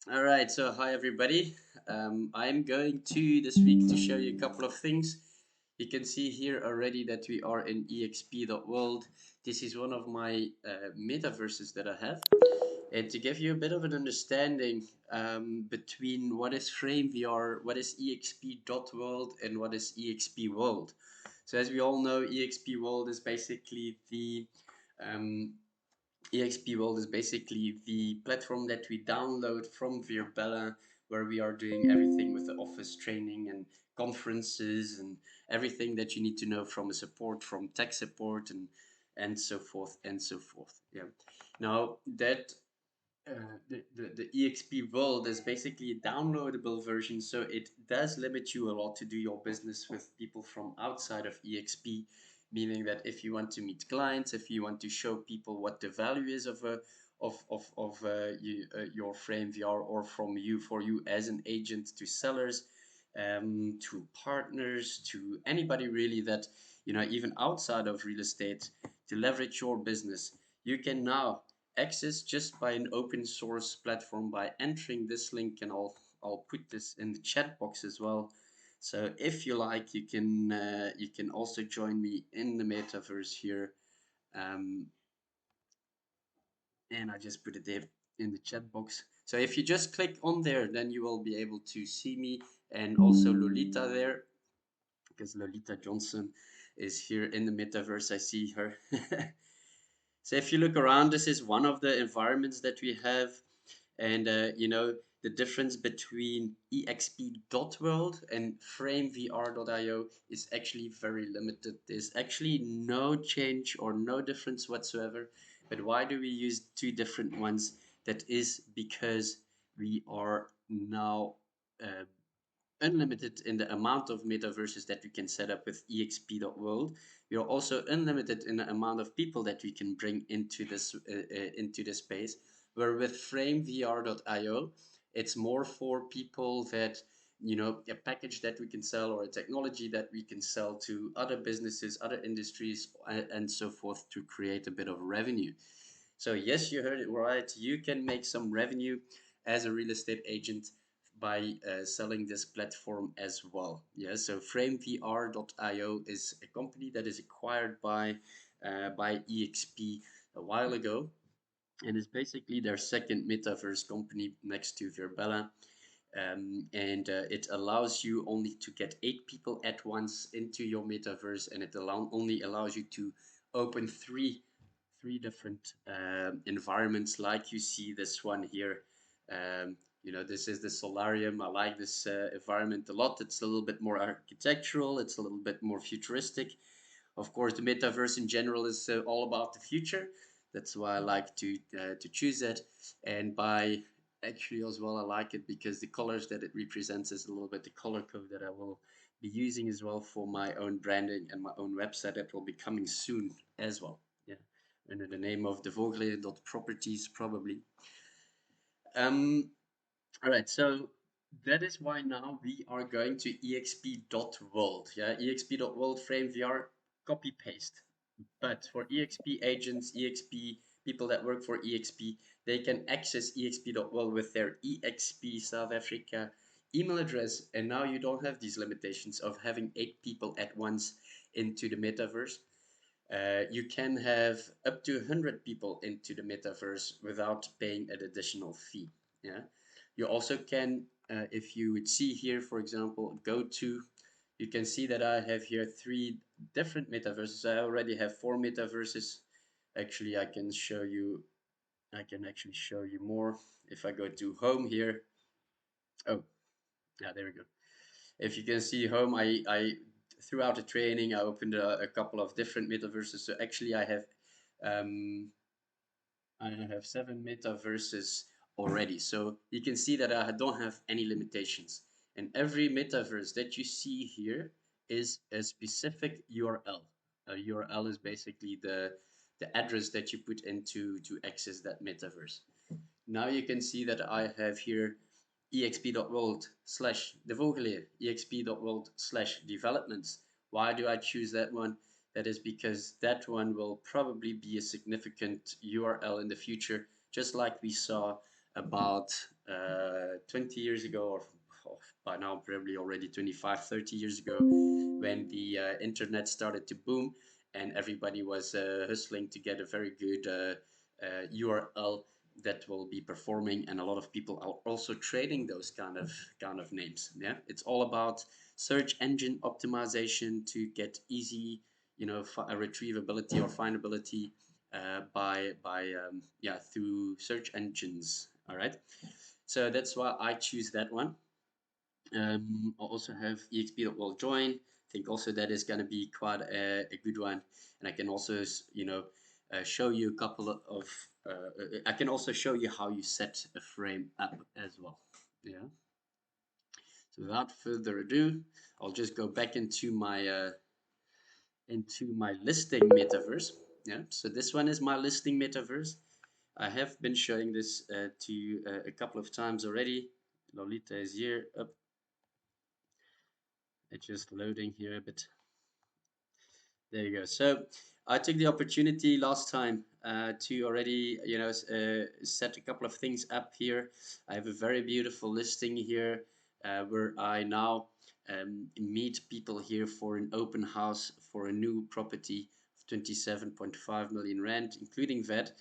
All right, so hi everybody. I'm going to this week to show you a couple of things. You can see here already that we are in exp.world. This is one of my metaverses that I have. And to give you a bit of an understanding between what is Frame VR, what is exp.world, and what is exp world. So as we all know, exp world is basically um, EXP World is basically the platform that we download from Virbella, where we are doing everything with the office training and conferences and everything that you need to know from a support, from tech support and so forth and so forth. Yeah. Now that the EXP World is basically a downloadable version, so it does limit you a lot to do your business with people from outside of EXP, meaning that if you want to meet clients, if you want to show people what the value is of a your frame VR, or from you for you as an agent to sellers, to partners, to anybody really that even outside of real estate, to leverage your business, you can now access just by an open source platform by entering this link, and I'll put this in the chat box as well. So if you like, you can also join me in the metaverse here, um, and I just put it there in the chat box. So if you just click on there, then you will be able to see me and also Lolita there, because Lolita Johnson is here in the metaverse. I see her. So if you look around, this is one of the environments that we have. And the difference between exp.world and framevr.io is actually very limited. There's actually no change or no difference whatsoever. But why do we use two different ones? That is because we are now uh, unlimited in the amount of metaverses that we can set up with exp.world. We are also unlimited in the amount of people that we can bring into this space. Where with framevr.io, it's more for people that a package that we can sell, or a technology that we can sell to other businesses, other industries, and so forth, to create a bit of revenue. So yes, you heard it right. You can make some revenue as a real estate agent by selling this platform as well. Yeah, so framevr.io is a company that is acquired by EXP a while ago, and is basically their second metaverse company next to Virbella. And it allows you only to get 8 people at once into your metaverse, and it only allows you to open three different environments, like you see this one here. This is the solarium. I like this environment a lot. It's a little bit more architectural, it's a little bit more futuristic. Of course, the metaverse in general is all about the future. That's why I like to choose it. And by actually as well, I like it because the colors that it represents is a little bit the color code that I will be using as well for my own branding and my own website that will be coming soon as well. Yeah, under the name of devogeleer.properties probably. Um, all right, so that is why now we are going to exp.world. Yeah, exp.world frame VR, copy paste. But for EXP agents, EXP people that work for EXP, they can access exp.world with their EXP South Africa email address. And now you don't have these limitations of having 8 people at once into the metaverse. You can have up to 100 people into the metaverse without paying an additional fee. Yeah. You also can, if you would see here, for example, go to, you can see that I have here 3 different metaverses. I already have 4 metaverses. Actually, I can actually show you more. If I go to home here, oh, yeah, there we go. If you can see home, I throughout the training, I opened a couple of different metaverses. So actually um, I have 7 metaverses already. So you can see that I don't have any limitations. And every metaverse that you see here is a specific URL. A URL is basically the address that you put into to access that metaverse. Now you can see that I have here exp.world/devogeleer, exp.world/developments. Why do I choose that one? That is because that one will probably be a significant URL in the future, just like we saw about 20 years ago, or by now probably already 25, 30 years ago, when the internet started to boom and everybody was hustling to get a very good URL that will be performing, and a lot of people are also trading those kind of names. Yeah, it's all about search engine optimization to get easy, retrievability or findability by yeah, through search engines. All right, so that's why I choose that one. I also have exp will join. I think also that is going to be quite a good one, and I can also show you a couple of I can also show you how you set a frame up as well. Yeah. So without further ado, I'll just go back into my listing metaverse. Yeah. So this one is my listing metaverse. I have been showing this to you a couple of times already. Lolita is here. Up. It's just loading here a bit. There you go. So I took the opportunity last time to already, set a couple of things up here. I have a very beautiful listing here where I now meet people here for an open house for a new property of 27.5 million rand, including VAT.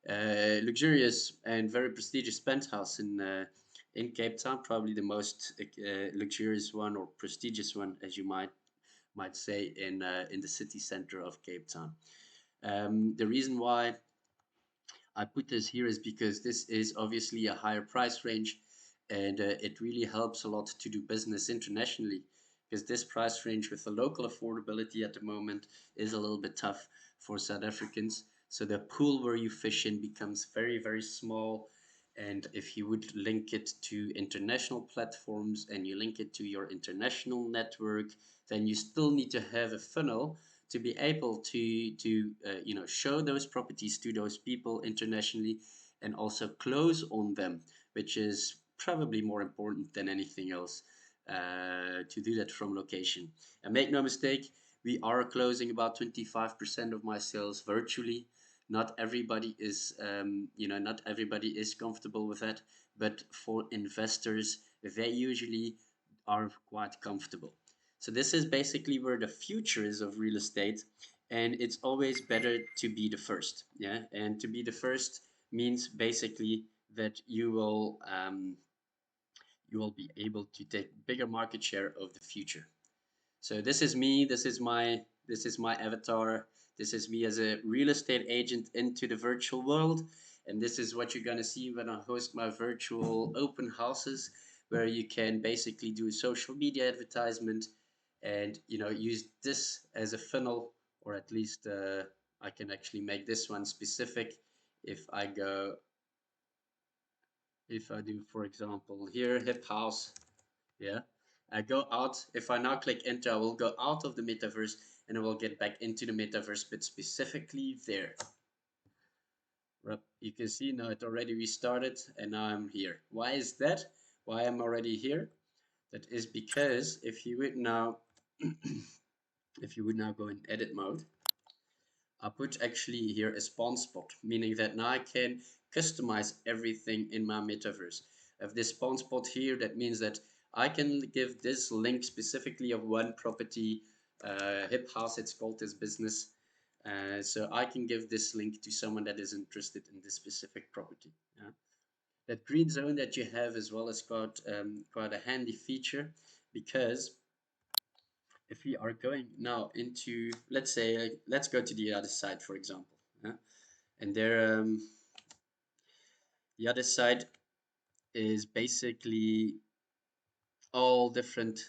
Luxurious and very prestigious penthouse in Cape Town, probably the most luxurious one or prestigious one, as you might say, in the city center of Cape Town. The reason why I put this here is because this is obviously a higher price range, and it really helps a lot to do business internationally, because this price range with the local affordability at the moment is a little bit tough for South Africans. So the pool where you fish in becomes very, very small. And if you would link it to international platforms and you link it to your international network, then you still need to have a funnel to be able to show those properties to those people internationally and also close on them, which is probably more important than anything else, to do that from location. And make no mistake, we are closing about 25% of my sales virtually. Not everybody is not everybody is comfortable with that, but for investors, they usually are quite comfortable. So this is basically where the future is of real estate, and it's always better to be the first. Yeah, and to be the first means basically that you will be able to take bigger market share of the future. So this is me. This is my avatar. This is me as a real estate agent into the virtual world, and this is what you're gonna see when I host my virtual open houses, where you can basically do a social media advertisement, and use this as a funnel, or at least I can actually make this one specific. If I go, if I do, for example, here hip house. Yeah. I go out. If I now click enter, I will go out of the metaverse and I will get back into the metaverse, but specifically there. You can see now it already restarted and now I'm here. Why is that? Why I'm already here? That is because if you would now go in edit mode, I put actually here a spawn spot, meaning that now I can customize everything in my metaverse. I have this spawn spot here. That means that I can give this link specifically of one property, hip house, it's called this business. So I can give this link to someone that is interested in this specific property. Yeah. That green zone that you have as well is quite a handy feature, because if we are going now into, let's say, let's go to the other side, for example. Yeah? And there, the other side is basically all different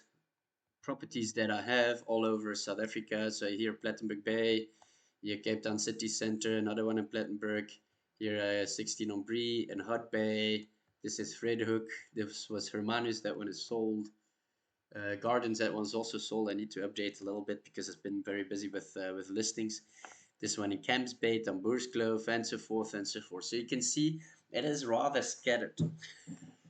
properties that I have all over South Africa. So here, Plettenberg Bay, here, Cape Town City Center, another one in Plettenberg, here, 16 on Bree and Hut Bay. This is Vredehuk. This was Hermanus. That one is sold. Gardens, that one's also sold. I need to update a little bit because it's been very busy with listings. This one in Camps Bay, Tamboerskloof, and so forth and so forth. So you can see it is rather scattered.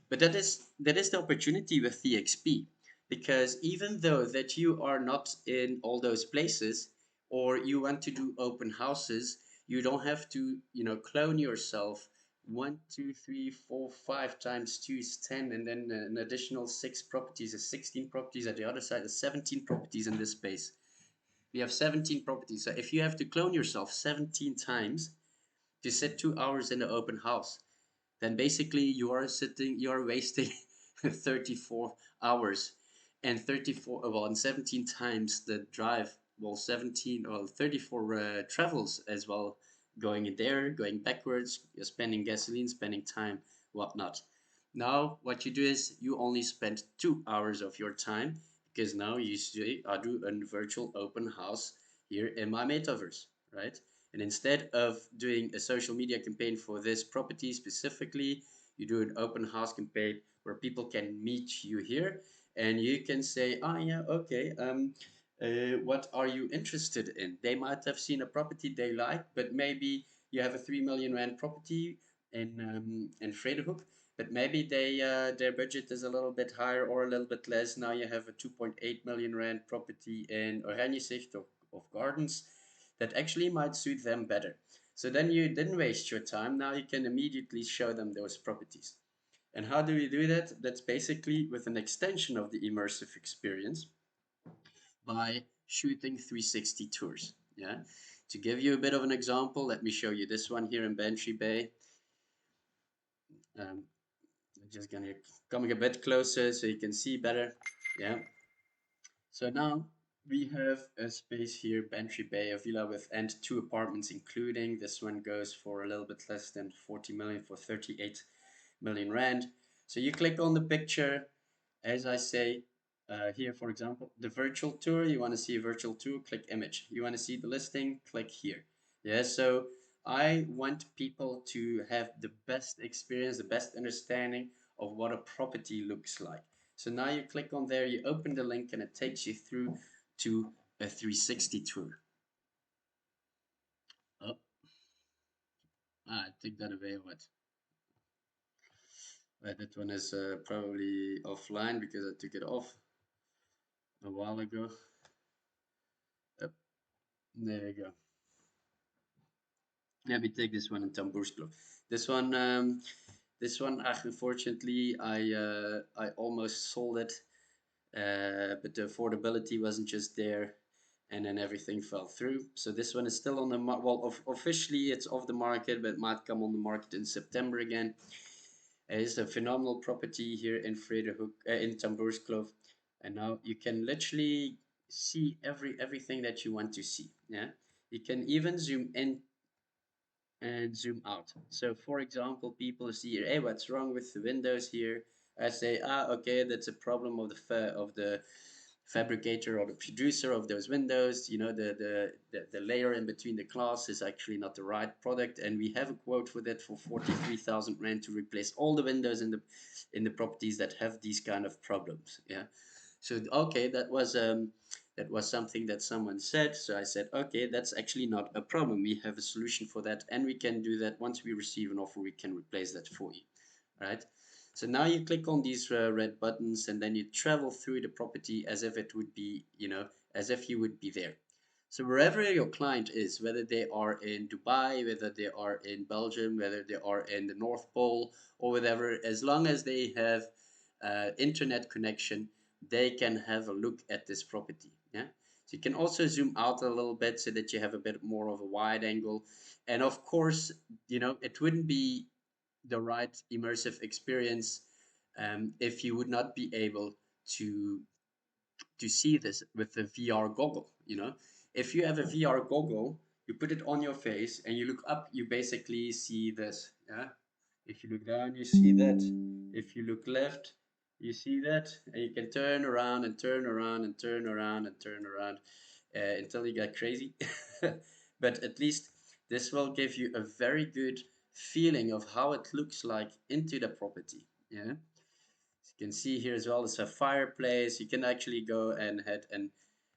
But that is the opportunity with TXP, because even though that you are not in all those places, or you want to do open houses, you don't have to clone yourself one, two, three, four, 5 times 2 is 10, and then an additional 6 properties is 16 properties. At the other side is 17 properties in this space. We have 17 properties. So if you have to clone yourself 17 times to sit 2 hours in the open house, then basically you are wasting 34 hours and 34, well, and 17 times the drive, well, 17 or 34 travels as well, going in there, going backwards, you're spending gasoline, spending time, whatnot. Now, what you do is you only spend 2 hours of your time because now you say, I do a virtual open house here in my metaverse, right? And instead of doing a social media campaign for this property specifically, you do an open house campaign where people can meet you here and you can say, oh yeah, okay, what are you interested in? They might have seen a property they like, but maybe you have a 3 million rand property in Vredehoek, but maybe their budget is a little bit higher or a little bit less. Now you have a 2.8 million rand property in Oranjezicht of Gardens that actually might suit them better. So then you didn't waste your time. Now you can immediately show them those properties. And how do we do that? That's basically with an extension of the immersive experience by shooting 360 tours. Yeah. To give you a bit of an example, let me show you this one here in Bantry Bay. I'm just gonna coming a bit closer so you can see better. Yeah. So now we have a space here, Bantry Bay, a villa with and 2 apartments including. This one goes for a little bit less than 40 million for 38 million rand. So you click on the picture, as I say here, for example, the virtual tour. You want to see a virtual tour, click image. You want to see the listing, click here. Yeah, so I want people to have the best experience, the best understanding of what a property looks like. So now you click on there, you open the link, and it takes you through to a 360 tour. Oh, I take that away. What? That one is probably offline because I took it off a while ago. Yep, there you go. Let me take this one in Tambursklo. This one, unfortunately, I almost sold it, but the affordability wasn't just there, and then everything fell through. So this one is still on the well, officially it's off the market, but it might come on the market in September again. It's a phenomenal property here in Vredehoek, in Tambursklo, and now you can literally see everything that you want to see. Yeah, you can even zoom in and zoom out. So for example, people see here, hey, what's wrong with the windows here? I say, okay, that's a problem of the fabricator or the producer of those windows. You know, the layer in between the glass is actually not the right product, and we have a quote for that for 43,000 rand to replace all the windows in the properties that have these kind of problems. Yeah. So okay, that was something that someone said. So I said, okay, that's actually not a problem. We have a solution for that, and we can do that. Once we receive an offer, we can replace that for you. Right? So now you click on these red buttons, and then you travel through the property as if it would be, as if you would be there. So wherever your client is, whether they are in Dubai, whether they are in Belgium, whether they are in the North Pole or whatever, as long as they have internet connection, they can have a look at this property. Yeah. So you can also zoom out a little bit so that you have a bit more of a wide angle. And of course, it wouldn't be the right immersive experience if you would not be able to see this with the VR goggle. If you have a VR goggle, you put it on your face and you look up, you basically see this. Yeah. If you look down, you see that. If you look left, you see that. And you can turn around and turn around and turn around and turn around until you get crazy. But at least this will give you a very good feeling of how it looks like into the property. Yeah. You can see here as well as a fireplace. You can actually go and head and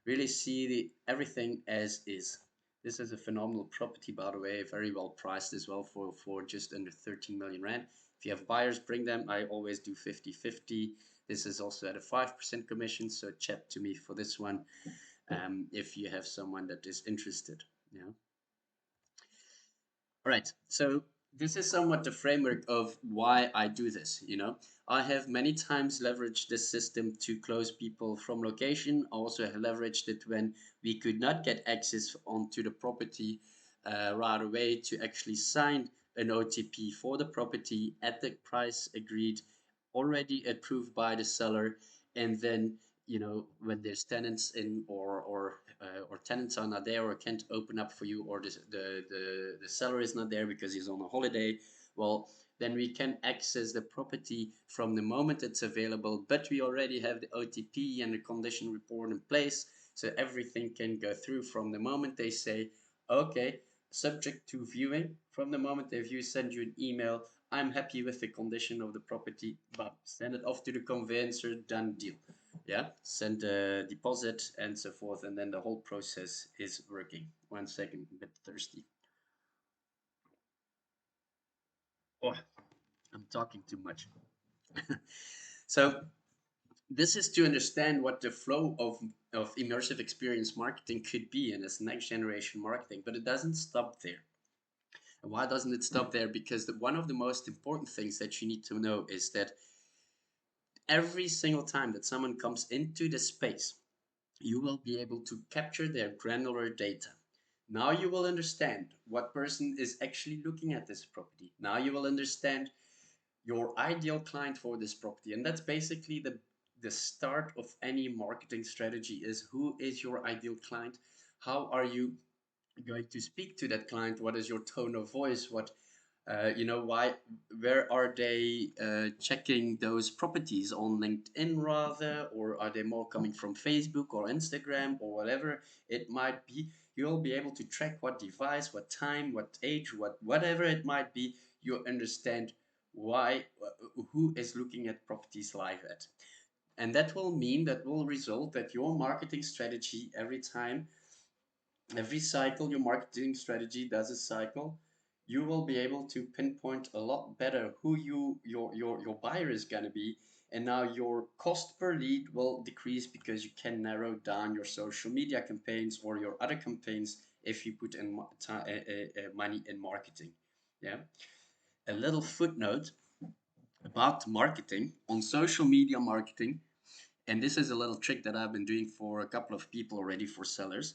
really see everything as is. This is a phenomenal property, by the way, very well priced as well for just under 13 million rand. If you have buyers, bring them. I always do 50-50. This is also at a 5% commission, so chat to me for this one if you have someone that is interested. Yeah. All right, so this is somewhat the framework of why I do this. I have many times leveraged this system to close people from location. I also have leveraged it when we could not get access onto the property right away to actually sign an OTP for the property at the price agreed, already approved by the seller. And then, when there's tenants in, or tenants are not there, or can't open up for you, or the seller is not there because he's on a holiday, well, then we can access the property from the moment it's available, but we already have the OTP and the condition report in place, so everything can go through from the moment they say, okay, subject to viewing. From the moment they view, send you an email, I'm happy with the condition of the property, but send it off to the conveyancer, done deal. Yeah, send a deposit and so forth, and then the whole process is working. 1 second, a bit thirsty. Oh, I'm talking too much. So this is to understand what the flow of immersive experience marketing could be in this next generation marketing, but it doesn't stop there. And why doesn't it stop there? Because one of the most important things that you need to know is that every single time that someone comes into the space, you will be able to capture their granular data. Now you will understand what person is actually looking at this property. Now you will understand your ideal client for this property. And that's basically the start of any marketing strategy, is who is your ideal client? How are you going to speak to that client? What is your tone of voice? Why, where are they checking those properties on LinkedIn rather, or are they more coming from Facebook or Instagram or whatever it might be? You'll be able to track what device, what time, what age, whatever it might be. You understand why, who is looking at properties live at. And that will result that your marketing strategy every cycle, your marketing strategy does a cycle, you will be able to pinpoint a lot better who your buyer is going to be. And now your cost per lead will decrease because you can narrow down your social media campaigns or your other campaigns if you put in money in marketing. Yeah. A little footnote about marketing on social media marketing, and this is a little trick that I've been doing for a couple of people already, for sellers.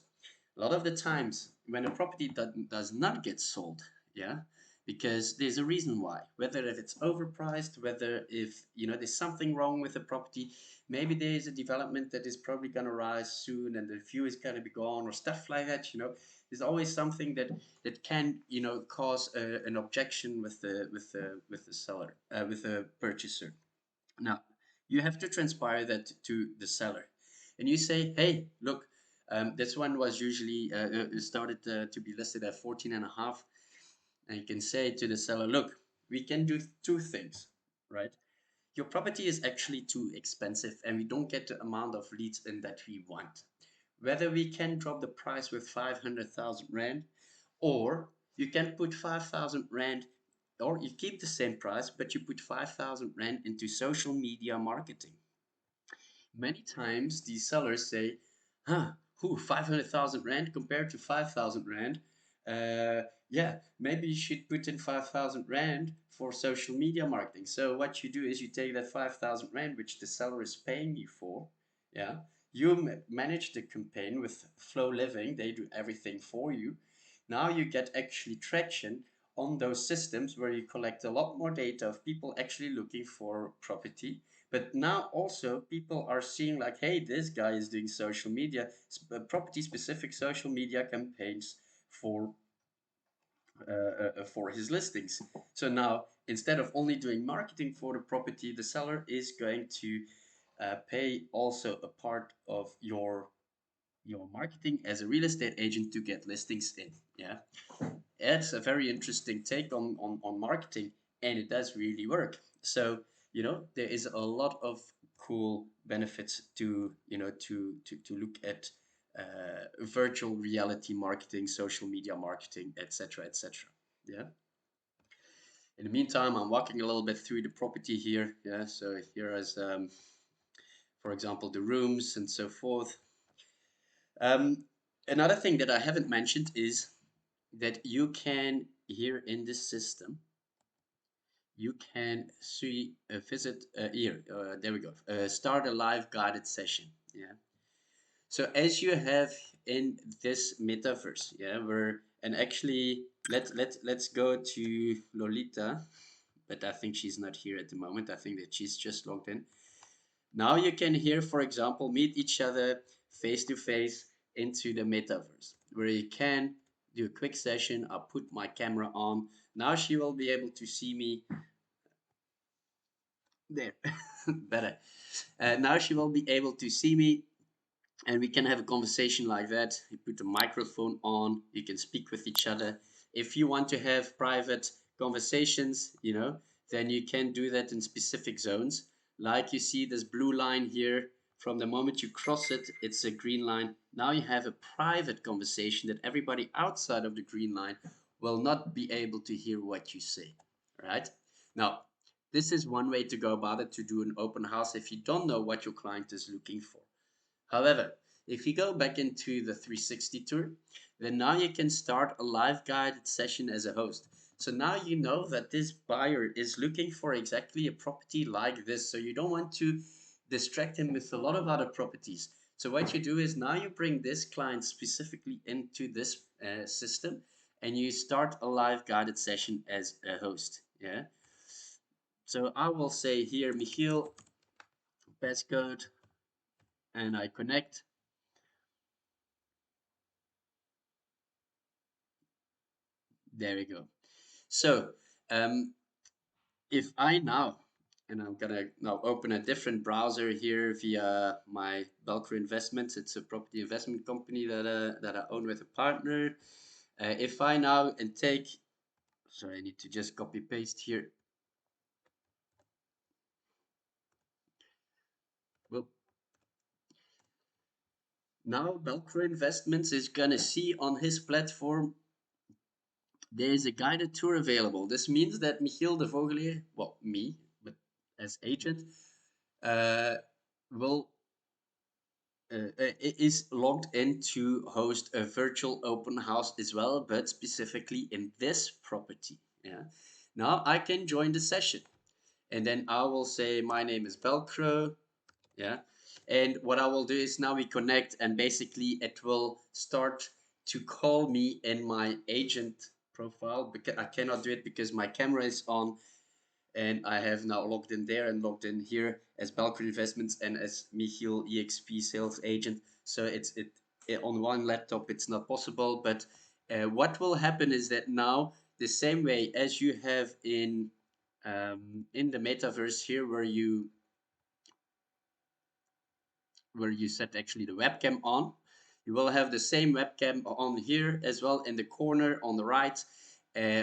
A lot of the times when a property does not get sold, yeah, because there's a reason why. Whether if it's overpriced, whether if there's something wrong with the property, maybe there's a development that is probably gonna rise soon and the view is gonna be gone or stuff like that. There's always something that can cause an objection with the seller, with the purchaser. Now, you have to transpire that to the seller. And you say, hey, look, this one was usually started to be listed at 14 and a half. And you can say to the seller, look, we can do two things, right? Your property is actually too expensive and we don't get the amount of leads in that we want. Whether we can drop the price with 500,000 Rand, or you can put 5,000 Rand, or you keep the same price, but you put 5,000 Rand into social media marketing. Many times these sellers say, huh, 500,000 Rand compared to 5,000 Rand. Yeah, maybe you should put in 5,000 Rand for social media marketing. So what you do is you take that 5,000 Rand, which the seller is paying you for, yeah, you manage the campaign with Flow Living. They do everything for you. Now you get actually traction on those systems where you collect a lot more data of people actually looking for property. But now also people are seeing like, hey, this guy is doing social media, property specific social media campaigns for for his listings. So now instead of only doing marketing for the property, the seller is going to pay also a part of your marketing as a real estate agent to get listings in. Yeah, it's a very interesting take on marketing, and it does really work. So there is a lot of cool benefits to to look at virtual reality marketing, social media marketing, etc., etc. Yeah. In the meantime, I'm walking a little bit through the property here. Yeah, so here is for example the rooms and so forth. um, Another thing that I haven't mentioned is that you can, here in this system, you can see visit here. There we go. Start a live guided session. Yeah. So as you have in this metaverse, yeah, where and actually let's go to Lolita, but I think she's not here at the moment. I think that she's just logged in. Now you can here, for example, meet each other face to face into the metaverse, where you can do a quick session. I'll put my camera on. Now she will be able to see me there. Better. Now she will be able to see me and we can have a conversation like that. You put the microphone on, you can speak with each other. If you want to have private conversations, then you can do that in specific zones. Like you see this blue line here, from the moment you cross it, it's a green line. Now you have a private conversation that everybody outside of the green line will not be able to hear what you say, right? Now, this is one way to go about it to do an open house if you don't know what your client is looking for. However, if you go back into the 360 tour, then now you can start a live guided session as a host. So now you know that this buyer is looking for exactly a property like this. So you don't want to distract him with a lot of other properties. So what you do is now you bring this client specifically into this system and you start a live guided session as a host. Yeah. So I will say here, Michiel, passcode, and I connect. There we go. So, um, if I now, and I'm gonna now open a different browser here via my Belcro Investments. It's a property investment company that I own with a partner. If I now and take, sorry, I need to just copy paste here. Well, now Belcro Investments is gonna see on his platform there is a guided tour available. This means that michiel.devogeleer, well, me, but as agent, uh, will is logged in to host a virtual open house as well, but specifically in this property. Yeah. Now I can join the session, and then I will say my name is Velcro. Yeah. And what I will do is now we connect, and basically it will start to call me in my agent profile because I cannot do it because my camera is on and I have now logged in there and logged in here as Balkan Investments and as Michiel EXP sales agent. So it on one laptop it's not possible. But what will happen is that now the same way as you have in the metaverse here where you set actually the webcam on. You will have the same webcam on here as well in the corner on the right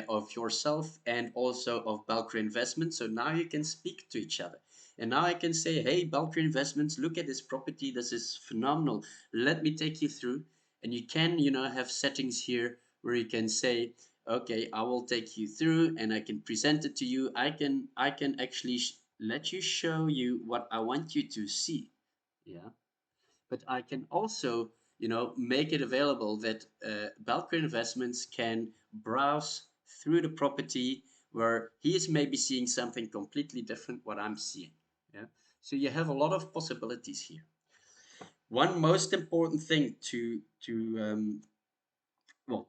of yourself and also of Balcry Investments. So now you can speak to each other. And now I can say, hey, Balcry Investments, look at this property. This is phenomenal. Let me take you through. And you can, have settings here where you can say, okay, I will take you through and I can present it to you. I can actually let you show you what I want you to see. Yeah, but I can also, make it available that Balkan Investments can browse through the property where he is maybe seeing something completely different what I'm seeing. Yeah, so you have a lot of possibilities here. One most important thing two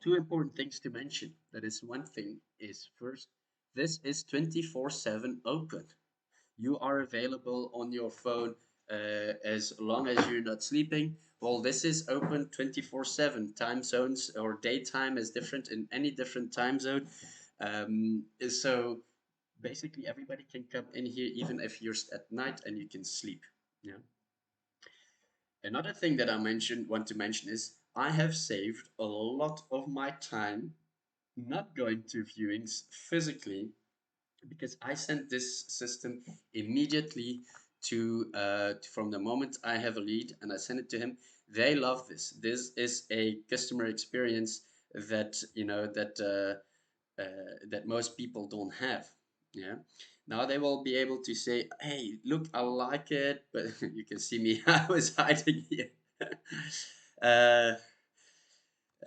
important things to mention. That is one thing is first, this is 24/7 open. You are available on your phone as long as you're not sleeping. Well, this is open 24/7. Time zones or daytime is different in any different time zone. So basically, everybody can come in here, even if you're at night and you can sleep. Yeah. Another thing that want to mention is I have saved a lot of my time not going to viewings physically because I sent this system immediately to from the moment I have a lead and I send it to him. They love this. This is a customer experience that that most people don't have. Yeah. Now they will be able to say, "Hey, look, I like it," but you can see me. I was hiding here. uh,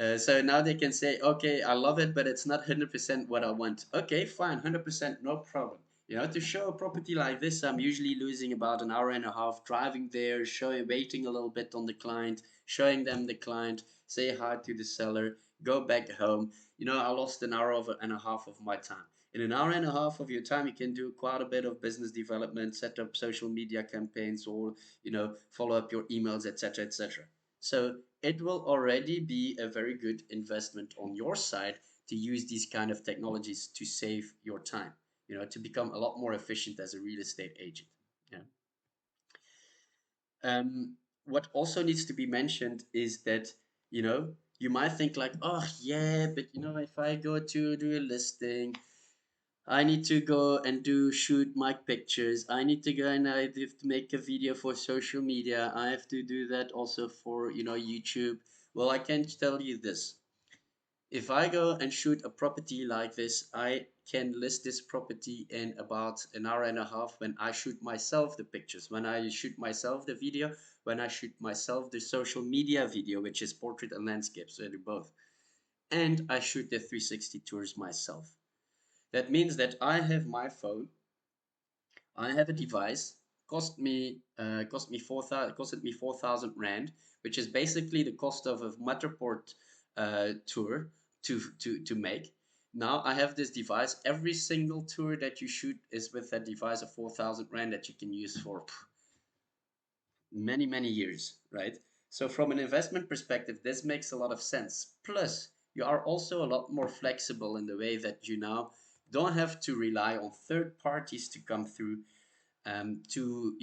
So now they can say, okay, I love it, but it's not 100% what I want. Okay, fine, 100%, no problem. You know, to show a property like this, I'm usually losing about an hour and a half driving there, showing, waiting a little bit on the client, showing them the client, say hi to the seller, go back home. You know, I lost an hour and a half of my time. In an hour and a half of your time, you can do quite a bit of business development, set up social media campaigns, or follow up your emails, etc., etc. So it will already be a very good investment on your side to use these kind of technologies to save your time, to become a lot more efficient as a real estate agent. Yeah. What also needs to be mentioned is that, you might think like, oh yeah, but if I go to do a listing, I need to go and shoot my pictures. I need to go and I have to make a video for social media. I have to do that also for, YouTube. Well, I can tell you this. If I go and shoot a property like this, I can list this property in about an hour and a half when I shoot myself the pictures, when I shoot myself the video, when I shoot myself the social media video, which is portrait and landscape, so I do both. And I shoot the 360 tours myself. That means that I have my phone, I have a device, costed me 4,000 rand, which is basically the cost of a Matterport tour to make. Now I have this device. Every single tour that you shoot is with that device of 4,000 rand that you can use for many, many years, right? So from an investment perspective, this makes a lot of sense. Plus, you are also a lot more flexible in the way that you now don't have to rely on third parties to come through, to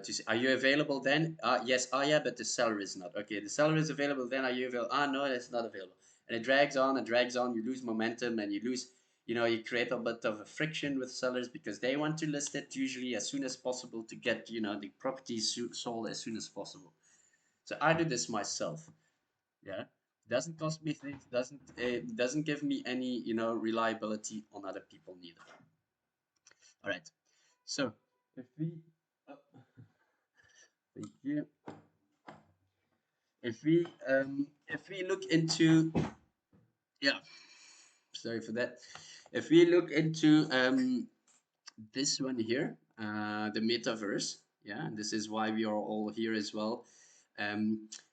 say, are you available then? Yes. Yeah, but the seller is not. Okay, the seller is available then. Are you available? No, it's not available. And it drags on and drags on. You lose momentum and you lose, you create a bit of a friction with sellers because they want to list it usually as soon as possible to get, the property sold as soon as possible. So I do this myself. Yeah. Doesn't cost me things, doesn't give me any, reliability on other people neither. All right. So if we, oh, thank you. If we look into, yeah, sorry for that. If we look into this one here, the metaverse, yeah, this is why we are all here as well.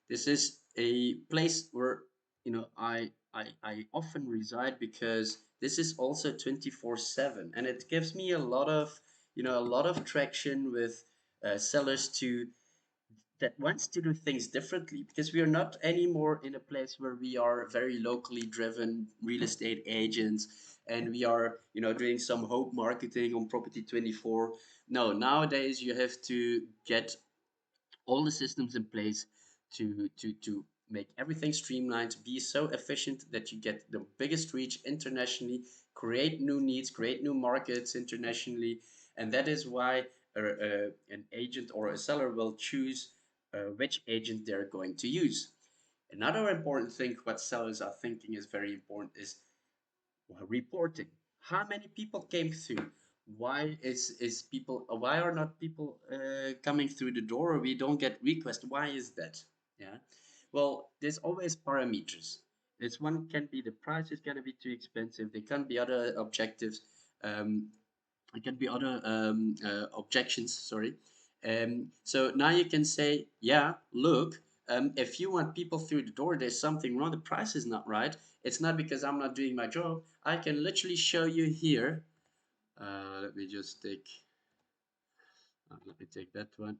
This is a place where I often reside because this is also 24/7, and it gives me a lot of traction with sellers to that wants to do things differently because we are not anymore in a place where we are very locally driven real estate agents and we are doing some hope marketing on property 24. No, nowadays you have to get all the systems in place to make everything streamlined, be so efficient that you get the biggest reach internationally, create new needs, create new markets internationally, and that is why an agent or a seller will choose which agent they're going to use. Another important thing what sellers are thinking is very important is reporting. How many people came through? Why are not people coming through the door? We don't get requests. Why is that? Yeah. Well, there's always parameters. This one can be the price is going to be too expensive. There can be other objectives. Um, there can be other objections. Sorry. So now you can say, yeah, look, if you want people through the door, there's something wrong. The price is not right. It's not because I'm not doing my job. I can literally show you here. Let me just take. Let me take that one.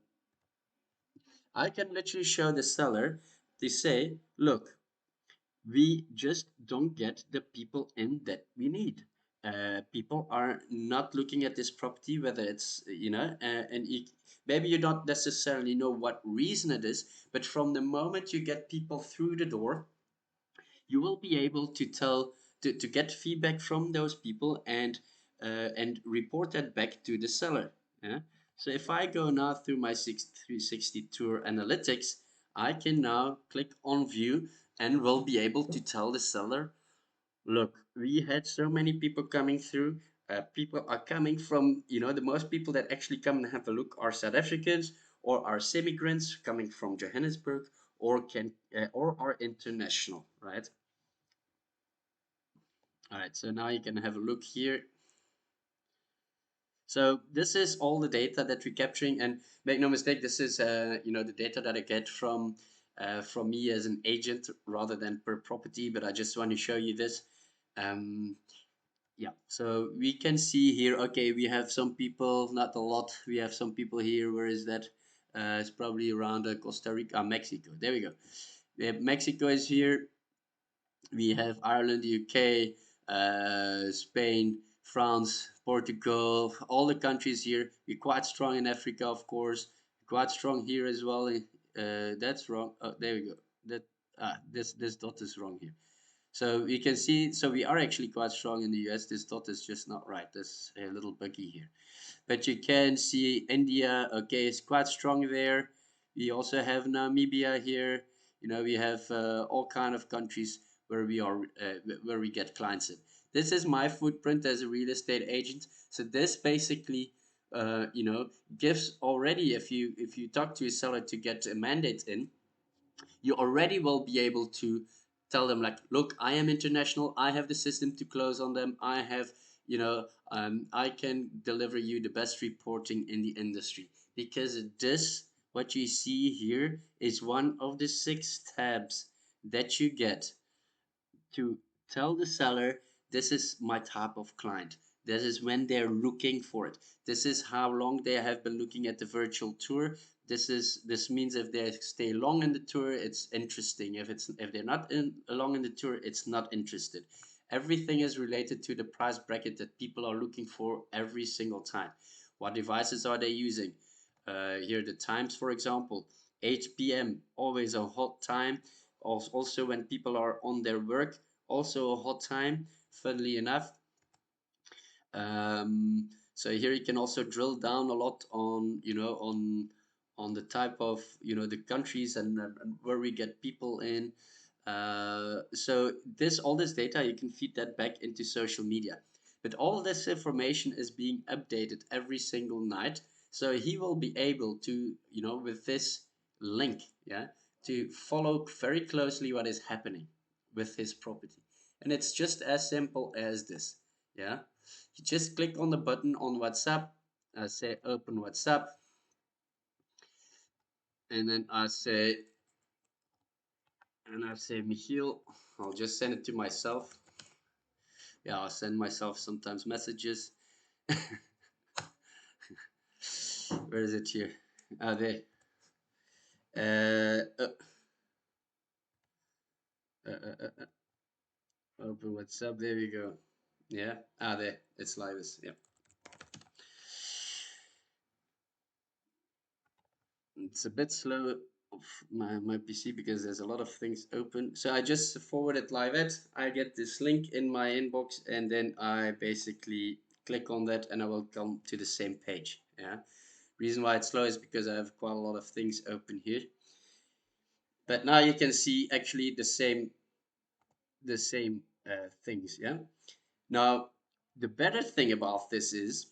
I can literally show the seller. They say, look, we just don't get the people in that we need. People are not looking at this property, whether it's, maybe you don't necessarily know what reason it is, but from the moment you get people through the door, you will be able to get feedback from those people and report that back to the seller. Yeah? So if I go now through my 360 tour analytics, I can now click on view and will be able to tell the seller, look, we had so many people coming through. People are coming from, the most people that actually come and have a look are South Africans or are immigrants coming from Johannesburg or are international, right? All right, so now you can have a look here. So this is all the data that we're capturing, and make no mistake, this is the data that I get from me as an agent rather than per property. But I just want to show you this. Um, yeah, so we can see here. Okay, we have some people, not a lot. We have some people here. Where is that? It's probably around Costa Rica, Mexico. There we go. We have Mexico is here. We have Ireland, UK, Spain, France, Portugal, all the countries here. We're quite strong in Africa, of course. Quite strong here as well. That's wrong. Oh, there we go. That this dot is wrong here. So you can see. So we are actually quite strong in the US. This dot is just not right. There's a little buggy here. But you can see India, okay, is quite strong there. We also have Namibia here. We have all kind of countries where where we get clients in. This is my footprint as a real estate agent. So this basically, gives already, if you talk to a seller to get a mandate in, you already will be able to tell them like, look, I am international, I have the system to close on them, I have, I can deliver you the best reporting in the industry. Because this, what you see here, is one of the 6 tabs that you get to tell the seller, this is my type of client. This is when they're looking for it. This is how long they have been looking at the virtual tour. This means if they stay long in the tour, it's interesting. If they're not long in the tour, it's not interested. Everything is related to the price bracket that people are looking for every single time. What devices are they using? Here the times, for example, 8 p.m. always a hot time. Also when people are on their work, also a hot time, funnily enough. So here you can also drill down a lot on the type of the countries and where we get people in. So this all this data, you can feed that back into social media, but all this information is being updated every single night. So he will be able to, with this link, yeah, to follow very closely what is happening with his property. And it's just as simple as this, yeah. You just click on the button on WhatsApp. I say open WhatsApp, and then I say Michiel. I'll just send it to myself. Yeah, I'll send myself sometimes messages. Where is it here? Ah, there. Uh, uh, uh, Open WhatsApp. There we go. Yeah. Ah, there. It's like this. Yeah. It's a bit slow of my PC because there's a lot of things open. So I just forwarded live at. I get this link in my inbox and then I basically click on that and I will come to the same page. Yeah. Reason why it's slow is because I have quite a lot of things open here. But now you can see actually the same things. Yeah. Now the better thing about this is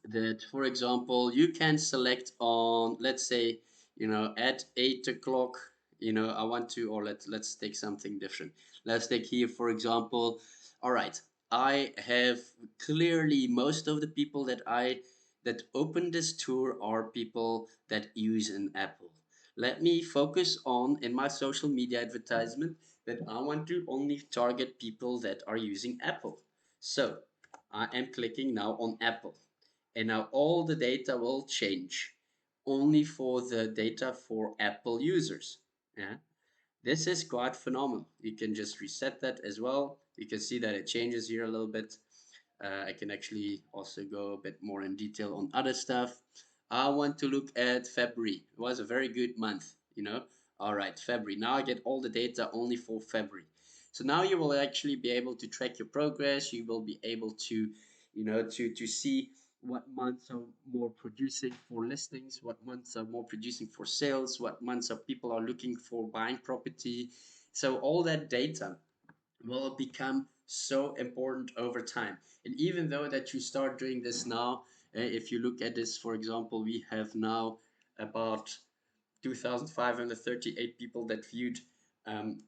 that, for example, you can select on, let's say, at 8 o'clock, I want to, or let's take something different. Let's take here, for example, all right, I have clearly most of the people that open this tour are people that use an Apple. Let me focus on in my social media advertisement that I want to only target people that are using Apple. So I am clicking now on Apple. And now all the data will change only for the data for Apple users. Yeah, this is quite phenomenal. You can just reset that as well. You can see that it changes here a little bit. I can actually also go a bit more in detail on other stuff. I want to look at February. It was a very good month. All right, February. Now I get all the data only for February. So now you will actually be able to track your progress. You will be able to, to see what months are more producing for listings, what months are more producing for sales, what months are people are looking for buying property. So all that data will become so important over time. And even though that you start doing this now, if you look at this, for example, we have now about 2,538 people that viewed um,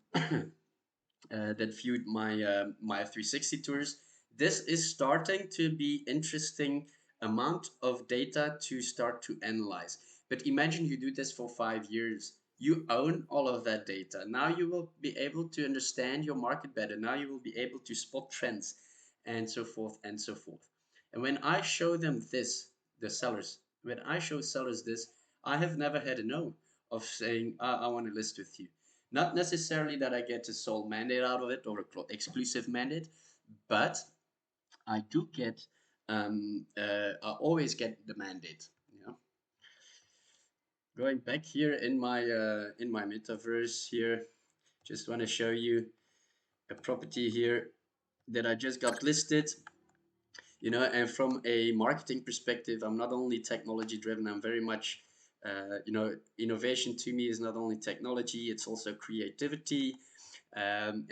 my 360 tours. This is starting to be interesting amount of data to start to analyze. But imagine you do this for 5 years. You own all of that data. Now you will be able to understand your market better. Now you will be able to spot trends and so forth and so forth. And when I show them this, the sellers, when I show sellers this, I have never had a no of saying, I want to list with you. Not necessarily that I get a sole mandate out of it or a exclusive mandate, but I do get, I always get the mandate. You know, going back here in my metaverse here, just want to show you a property here that I just got listed. You know, and from a marketing perspective, I'm not only technology driven, I'm very much you know, innovation to me is not only technology, it's also creativity. And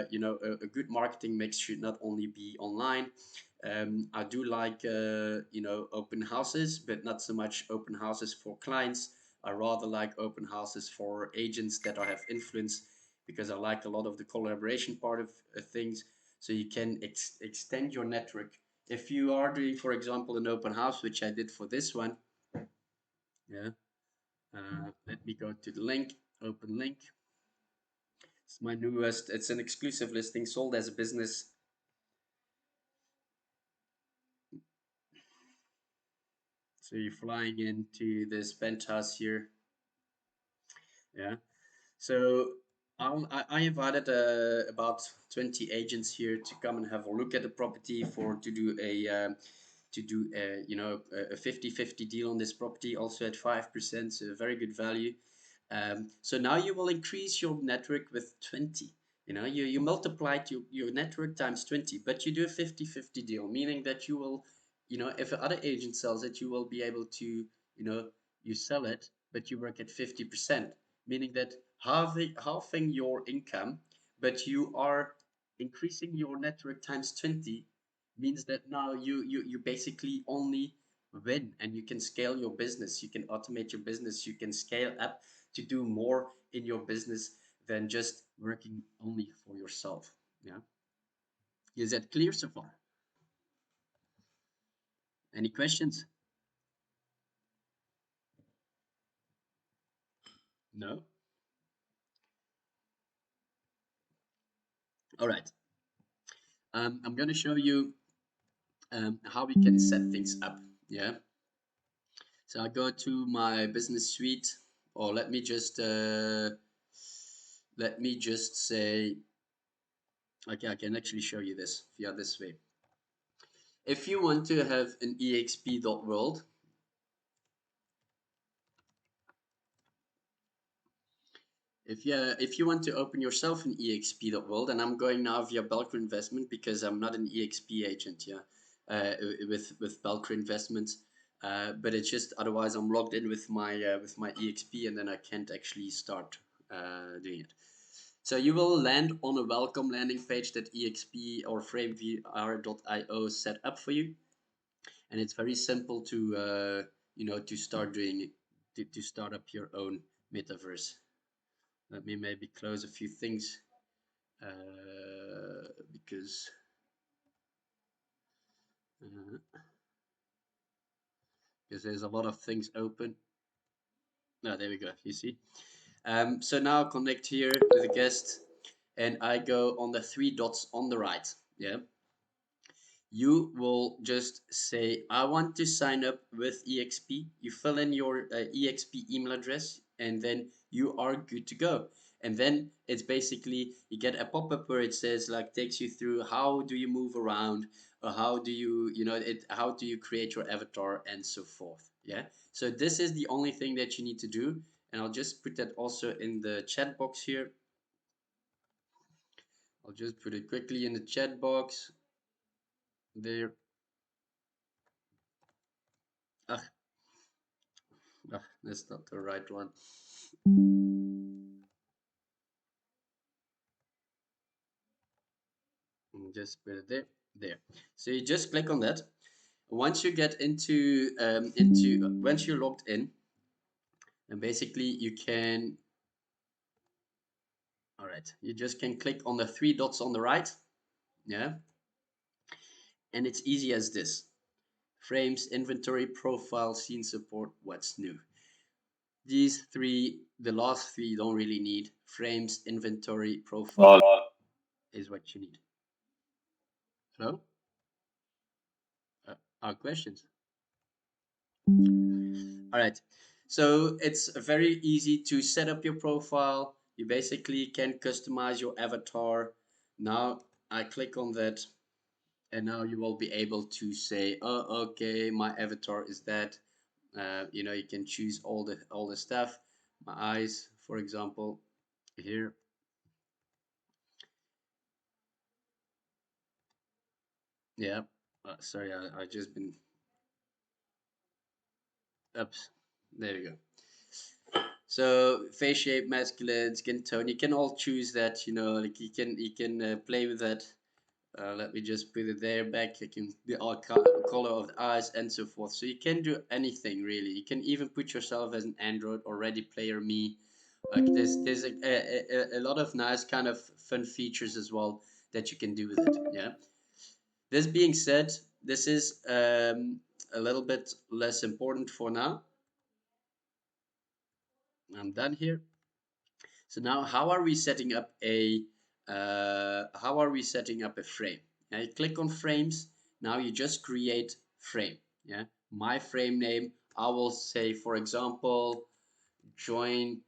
you know, a good marketing mix should not only be online. I do like you know, open houses, but not so much open houses for clients. I rather like open houses for agents that I have influence, because I like a lot of the collaboration part of things. So you can extend your network. If you are doing, for example, an open house, which I did for this one, yeah. Let me go to the link, open link. It's my newest, it's an exclusive listing sold as a business. So you're flying into this penthouse here. Yeah. So I invited about 20 agents here to come and have a look at the property for to do a, you know, a 50-50 deal on this property, also at 5%, so a very good value. So now you will increase your network with 20. You know, you multiplied your network times 20, but you do a 50-50 deal, meaning that you will, you know, if another agent sells it, you will be able to, you know, you sell it, but you work at 50%, meaning that halving your income, but you are increasing your network times 20, means that now you basically only win, and you can scale your business, you can automate your business, you can scale up to do more in your business than just working only for yourself. Yeah. Is that clear so far? Any questions? No? All right. I'm going to show you how we can set things up. Yeah. So I go to my business suite, or let me just say, okay, I can actually show you this via this way. If you want to have an exp.world, if you want to open yourself an exp.world, and I'm going now via Belcro Investment because I'm not an exp agent, yeah, with Belcro Investments, but it's just otherwise I'm logged in with my exp, and then I can't actually start doing it. So you will land on a welcome landing page that exp or framevr.io set up for you, and it's very simple to you know, to start doing to start up your own metaverse. Let me maybe close a few things because there's a lot of things open. No, there we go. You see. So now I'll connect here with a guest, and I go on the three dots on the right. Yeah. You will just say, I want to sign up with EXP. You fill in your EXP email address, and then you are good to go. And then it's basically, you get a pop-up where it says, like, takes you through how do you move around, or how do you, you know, how do you create your avatar, and so forth. Yeah. So this is the only thing that you need to do. And I'll just put that also in the chat box here. I'll just put it quickly in the chat box there. Ah, that's not the right one. Just put it there. There. So you just click on that. Once you get into once you're logged in, And basically you can, all right, you just can click on the three dots on the right. Yeah. And it's easy as this: frames, inventory, profile, scene support, what's new. These three, the last three, you don't really need. Frames, inventory, profile is what you need. Hello? Our questions. All right. So it's very easy to set up your profile. You basically can customize your avatar. Now I click on that, and now you will be able to say, oh, okay, my avatar is that. You can choose all the stuff. My eyes, for example, here. Yeah. Sorry, I just been ups. There we go. So face shape, masculine, skin tone. You can all choose that. Like you can play with that. Let me just put it there back. You can the color of the eyes and so forth. So you can do anything really. You can even put yourself as an Android or Ready Player Me. Like there's a lot of nice kind of fun features as well that you can do with it. Yeah. This being said, this is a little bit less important for now. I'm done here. So now, how are we setting up a frame? Yeah, you click on frames. Now you just create frame. Yeah, my frame name. I will say, for example, join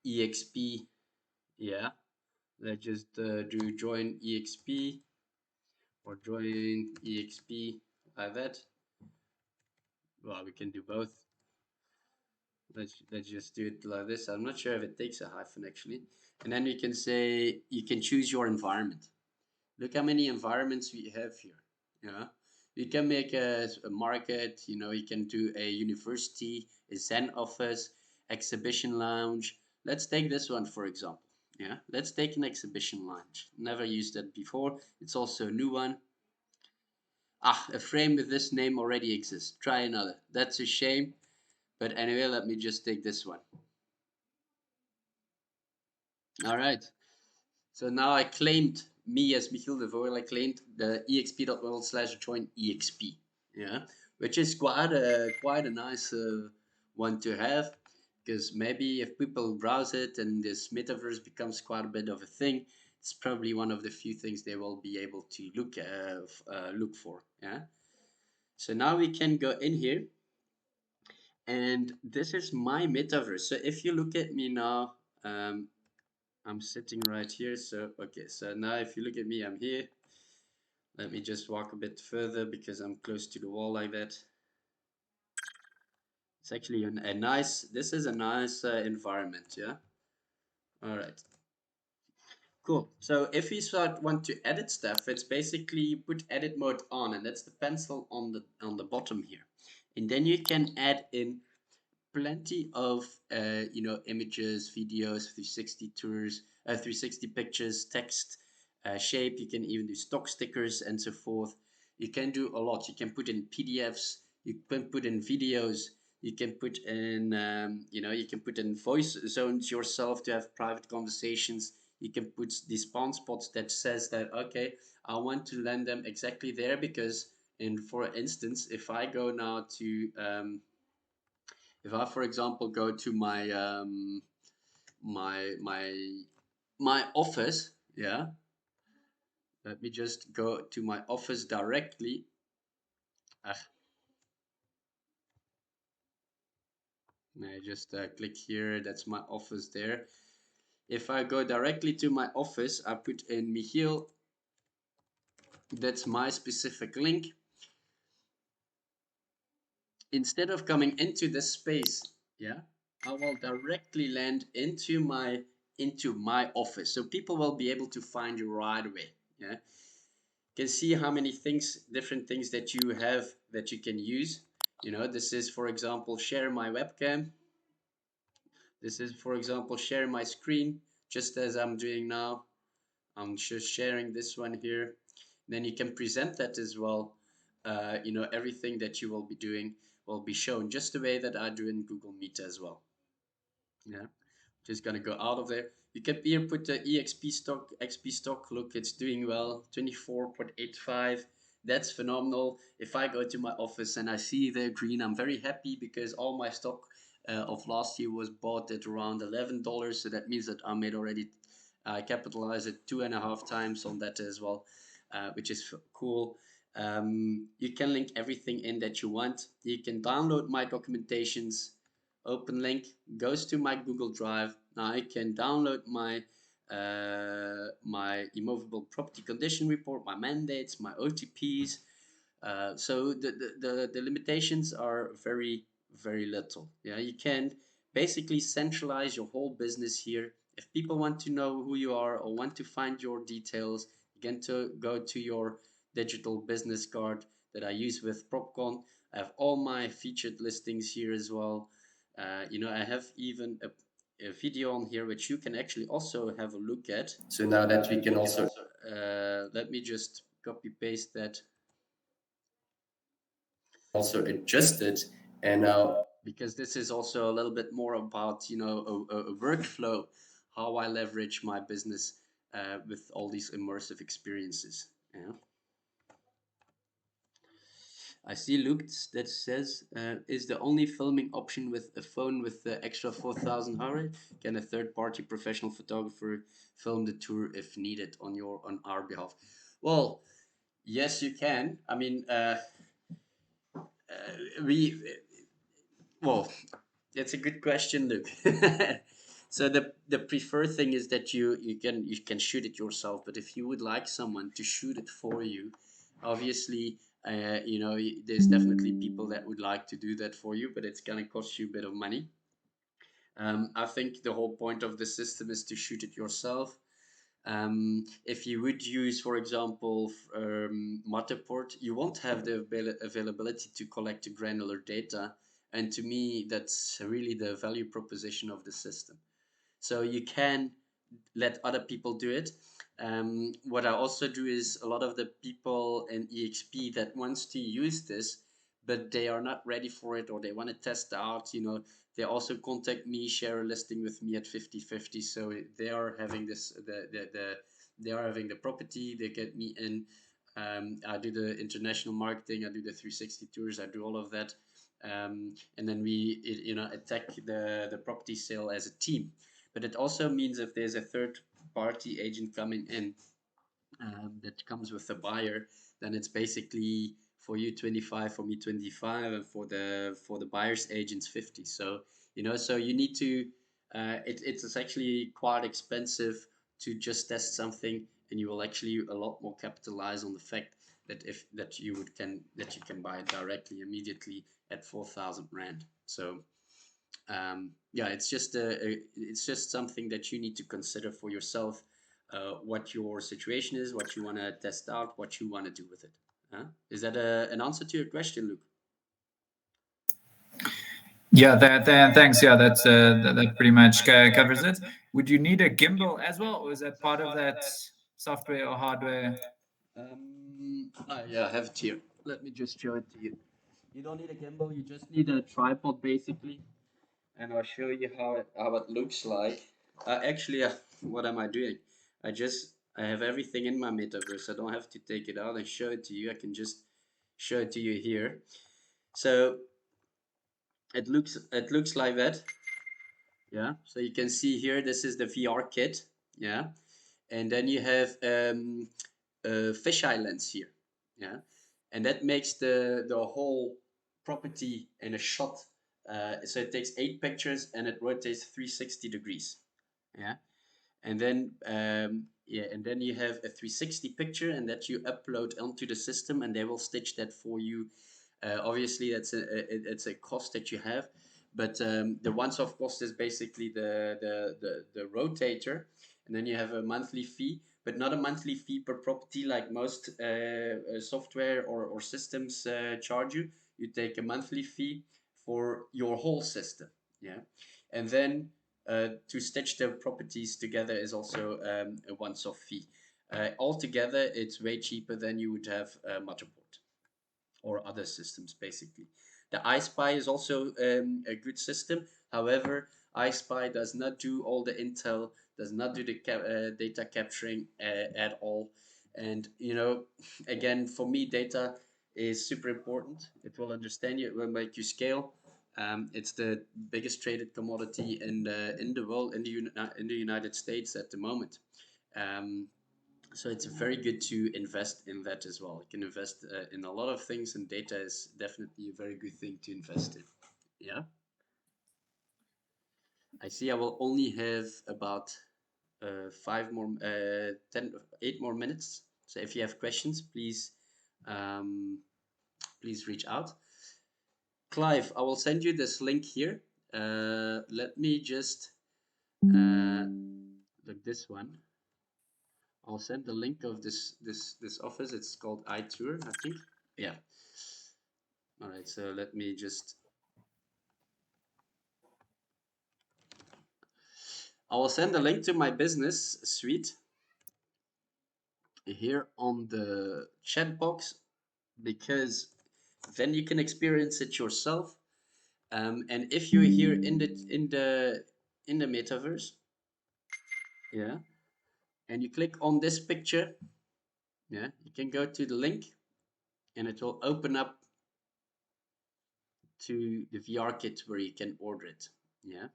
exp. Yeah, let's just do join exp or join exp like that. Well, we can do both. Let's just do it like this. I'm not sure if it takes a hyphen actually. And then you can say you can choose your environment. Look how many environments we have here. Yeah, you can make a market. You can do a university, a Zen office, exhibition lounge. Let's take this one for example. Yeah, let's take an exhibition lounge. Never used that before. It's also a new one. Ah, a frame with this name already exists. Try another. That's a shame. But anyway, let me just take this one. All right. So now I claimed me as michiel.devogeleer. I claimed the exp.world/join exp. Yeah, which is quite a nice one to have, because maybe if people browse it and this metaverse becomes quite a bit of a thing, it's probably one of the few things they will be able to look for. Yeah. So now we can go in here, and this is my metaverse. So if you look at me now, um, I'm sitting right here. So, okay. So now if you look at me, I'm here. Let me just walk a bit further because I'm close to the wall like that. It's actually a nice, this is a nice environment. Yeah. All right. Cool. So if you want to edit stuff, it's basically you put edit mode on, and that's the pencil on the bottom here. And then you can add in plenty of images, videos, 360 tours, 360 pictures, text, shape. You can even do stock stickers and so forth. You can do a lot. You can put in PDFs. You can put in videos. You can put in you can put in voice zones yourself to have private conversations. You can put these spawn spots that says that, okay, I want to land them exactly there because, in for instance, if I go now to if I, for example, go to my office, yeah, let me just go to my office directly. Ah, I just click here. That's my office there. If I go directly to my office, I put in Michiel. That's my specific link. Instead of coming into this space, yeah, I will directly land into my office, so people will be able to find you right away. Yeah, can see how many things, different things that you have that you can use. This is, for example, share my webcam. This is, for example, share my screen, just as I'm doing now. I'm just sharing this one here. Then you can present that as well. Everything that you will be doing will be shown just the way that I do in Google Meet as well. Yeah, just gonna go out of there. You can here put the EXP stock, XP stock. Look, it's doing well, 24.85. That's phenomenal. If I go to my office and I see they're green, I'm very happy because all my stock of last year was bought at around $11. So that means that I made already capitalize it 2.5 times on that as well, which is cool. You can link everything in that you want. You can download my documentations. Open link goes to my Google Drive. Now I can download my immovable property condition report, my mandates, my OTPs. So the limitations are very little. Yeah, you can basically centralize your whole business here. If people want to know who you are or want to find your details, you can to go to your digital business card that I use with PropCon. I have all my featured listings here as well. I have even a video on here which you can actually also have a look at. So now that we can also let me just copy paste that, also adjust it, and now because this is also a little bit more about a workflow, how I leverage my business with all these immersive experiences. Yeah. I see Luke that says, is the only filming option with a phone with the extra 4,000 hour? Can a third-party professional photographer film the tour if needed on our behalf? Well, yes, you can. I mean, we well, that's a good question, Luke. So the preferred thing is that you can shoot it yourself, but if you would like someone to shoot it for you, obviously, there's definitely people that would like to do that for you, but it's gonna cost you a bit of money. I think the whole point of the system is to shoot it yourself. If you would use, for example, Matterport, you won't have the availability to collect granular data. And to me, that's really the value proposition of the system. So you can let other people do it. What I also do is a lot of the people in EXP that wants to use this, but they are not ready for it or they want to test out, they also contact me, share a listing with me at 50/50. So they are having they are having the property, they get me in. I do the international marketing, I do the 360 tours, I do all of that. And then attack the property sale as a team. But it also means if there's a third party agent coming in that comes with a buyer, then it's basically for you 25, for me 25, and for the buyer's agents 50. So so you need to it's actually quite expensive to just test something, and you will actually a lot more capitalize on the fact that if that you would can that you can buy it directly immediately at 4,000 rand. So yeah, it's just something that you need to consider for yourself, what your situation is, what you want to test out, what you want to do with it. Huh? Is that an answer to your question, Luke? Yeah, thanks. Yeah, that pretty much covers it. Would you need a gimbal as well, or is that part of that software or hardware? Yeah, I have it here. Let me just show it to you. You don't need a gimbal, you just need a tripod basically, and I'll show you how it looks like. Actually, what am I doing? I have everything in my metaverse. I don't have to take it out and show it to you. I can just show it to you here. So it looks like that. Yeah. So you can see here. This is the VR kit. Yeah. And then you have a fisheye lens here. Yeah. And that makes the whole property in a shot. So it takes 8 pictures and it rotates 360 degrees. Yeah. And then you have a 360 picture, and that you upload onto the system, and they will stitch that for you. Obviously, it's a cost that you have, but the once-off cost is basically the rotator, and then you have a monthly fee, but not a monthly fee per property like most software or systems charge you. You take a monthly fee for your whole system. Yeah. And then to stitch the properties together is also a once-off fee. Altogether, it's way cheaper than you would have Matterport or other systems, basically. The iSpy is also a good system. However, iSpy does not do all the intel, does not do the data capturing at all. And again, for me, data is super important. It will understand you, it will make you scale. It's the biggest traded commodity in the world, in the United States at the moment. Um, so it's very good to invest in that as well. You can invest in a lot of things, and data is definitely a very good thing to invest in. Yeah, I see. I will only have about 8 more minutes. So if you have questions, um, please reach out. Clive, I will send you this link here. Let me just look this one. I'll send the link of this office. It's called iTour, I think. Yeah. All right. So let me just. I will send a link to my business suite here on the chat box because then you can experience it yourself. And if you're here in the metaverse, yeah, and you click on this picture, yeah, you can go to the link and it will open up to the VR kit where you can order it. Yeah.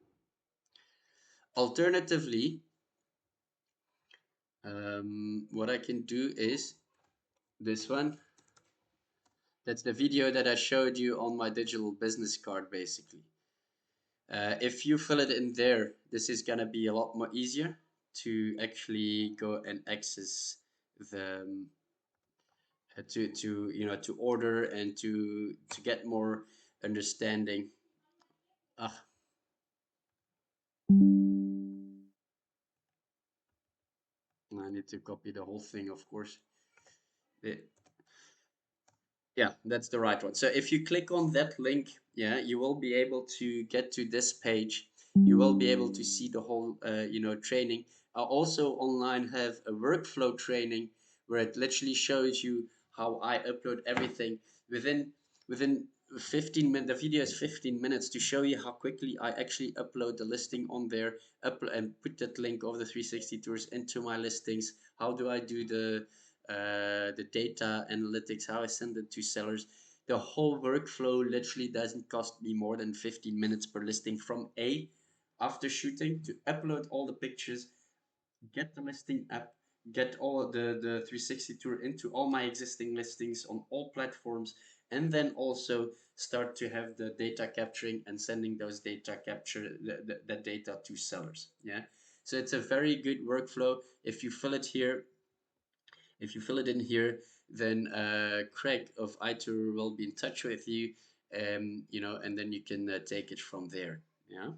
Alternatively, what I can do is this one. That's the video that I showed you on my digital business card, basically. If you fill it in there, this is gonna be a lot more easier to actually go and access the to order and to get more understanding. Ah, I need to copy the whole thing, of course. The- Yeah, that's the right one. So if you click on that link, yeah, you will be able to get to this page. You will be able to see the whole, training. I also online have a workflow training where it literally shows you how I upload everything within within 15 minutes. The video is 15 minutes to show you how quickly I actually upload the listing on there, and put that link of the 360 tours into my listings. How do I do the data analytics, how I send it to sellers. The whole workflow literally doesn't cost me more than 15 minutes per listing from after shooting to upload all the pictures, get the listing app, get all the 360 tour into all my existing listings on all platforms, and then also start to have the data capturing and sending those data capture the data to sellers. Yeah. So it's a very good workflow. If you fill it in here, then Craig of iTour will be in touch with you, and then you can take it from there. Yeah.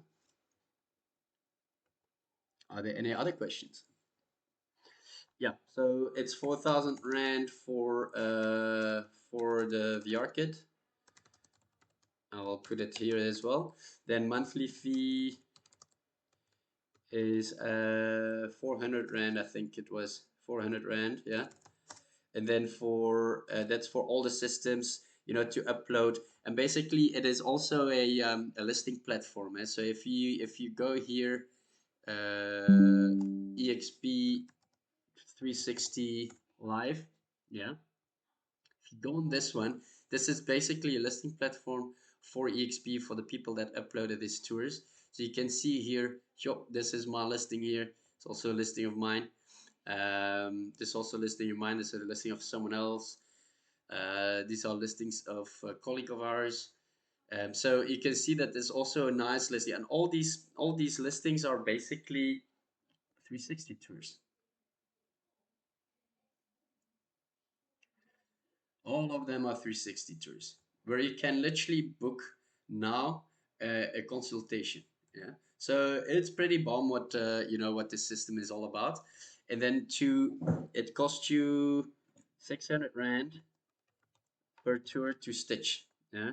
Are there any other questions? Yeah. So it's 4,000 rand for the VR kit. I will put it here as well. Then monthly fee is 400 rand. I think it was 400 rand. Yeah. And then for that's for all the systems to upload, and basically it is also a listing platform. So if you go here, exp 360 live, yeah, if you go on this one, this is basically a listing platform for exp for the people that uploaded these tours. So you can see here, this is my listing here. It's also a listing of mine. This also listing of mine. This is a listing of someone else. These are listings of a colleague of ours. So you can see that there's also a nice listing, and all these listings are basically 360 tours. All of them are 360 tours, where you can literally book now a consultation. Yeah, so it's pretty bomb what this system is all about, and then it costs you 600 rand per tour to stitch. Yeah.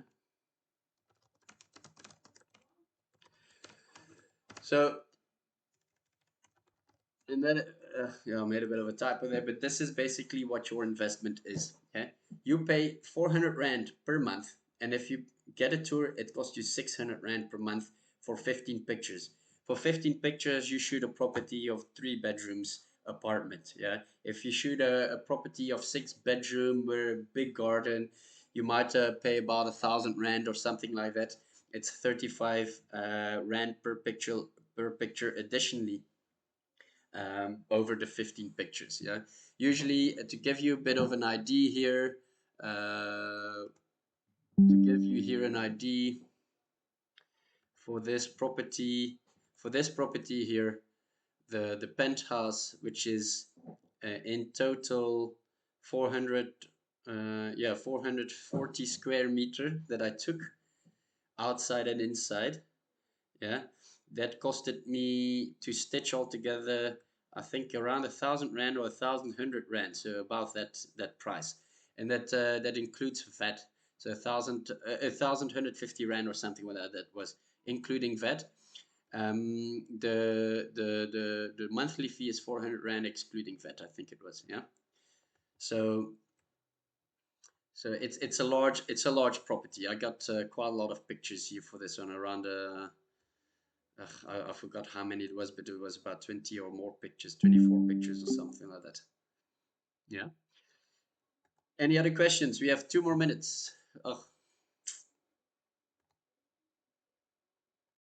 So, and then, I made a bit of a typo there, but this is basically what your investment is. Okay, you pay 400 rand per month, And if you get a tour, it costs you 600 Rand per month for 15 pictures. For 15 pictures, you shoot a property of 3 bedrooms apartment. Yeah. If you shoot a property of 6 bedroom with a big garden, you might pay about 1,000 Rand or something like that. It's 35 Rand per picture additionally over the 15 pictures. Yeah. Usually, to give you a bit of an idea here, an idea for this property, here, the penthouse, which is in total 400, 440 square meter that I took outside and inside. Yeah, that costed me to stitch all together, I think around 1,000 Rand or 1,100 Rand, so about that price, and that includes VAT. So 1,150 Rand or something like that. That was including VAT. The monthly fee is 400 Rand excluding VAT. I think it was. Yeah. So it's a large property. I got quite a lot of pictures here for this one, around I forgot how many it was, but it was about 20 or more pictures, 24 pictures or something like that. Yeah. Any other questions? We have 2 more minutes. Oh,